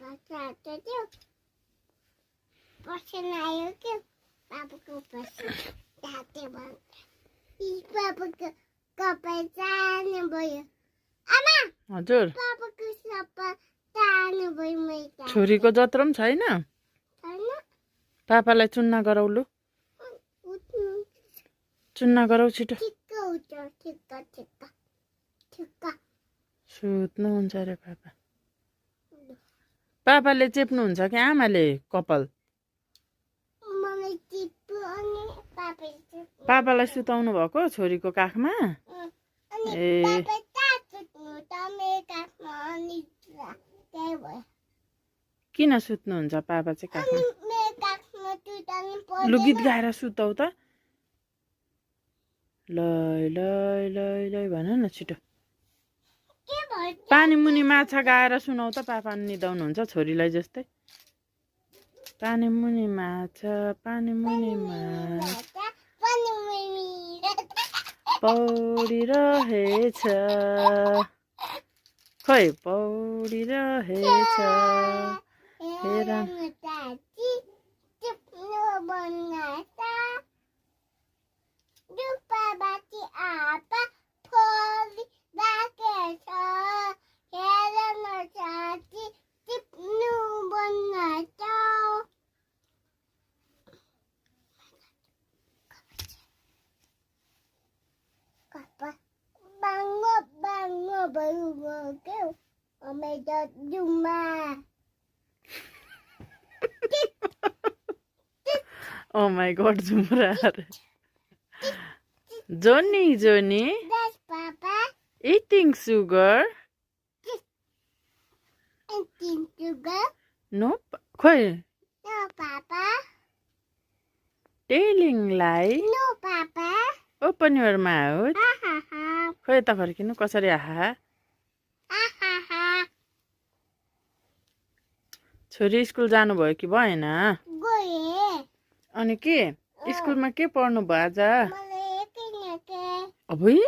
पापा चाहते थे पसंद आयो कि पापा को पसंद चाहते बन इस पापा को कपडा चाहने भयो आमा हजुर पापा को सपा चाहने भयो मैले छोरीको जत्रो पनि छैन छैन पापालाई चुन्ना गराउ लु उठ्नु चुन्ना गराउ छिटो ठिक्क उठ ठिक्क ठिक्क ठिक्क सुत्नुहुन्छ अरे पापा पापाले चेप्नुहुन्छ कि आमाले कपाल मलाई टिप्पु अनि पापाले टिप्पु पापालाई सुताउनु भएको छोरीको काखमा अनि ए पापा चाहनु त मेरो काखमा अनि त्यही भयो किन सुत्नुहुन्छ पापा चाहिँ काखमा अनि मेरो काखमा सुताउनु पर्दैन लु गीत गाएर सुताउ त लै लै लै लै भन न छिटो के भयो पानी मुनि माछा गाएर सुनाउ त पापा निदाउनुहुन्छ छोरीलाई जस्तै पानी मुनि माछा पानी मुनि माछा पनि मुनि पौडिरहेछ खै पौडिरहेछ हेर चाची टिप्नु बनाता दुपा बाटी आपा फोली राखेछ हेर न चाची टिप्नु बनाता Papa, bango bango baru baru, omai dah rumah. Oh my god, Zumra. Johnny, Johnny, That's Papa. eating sugar? Eating sugar. Nope. Khoi, No, Papa. telling lie. No, Papa. Open your mouth. Ha ha ha. खोइ त फर्किनु कसरी आहा Ha ha ha. छोरी school जानुभयो कि भएन गए अनि के स्कुलमा के पढ्नु भयो आज मलाई किनके अबुई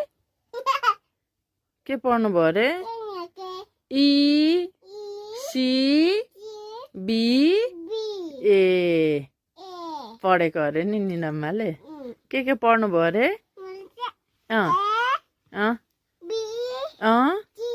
के पढ्नु भयो रे किनके ई सी बी बी ए ए पढेको अरे नि निनम्माले के पढ्नु भयो रे मलाई अँ ए अँ बी अँ सी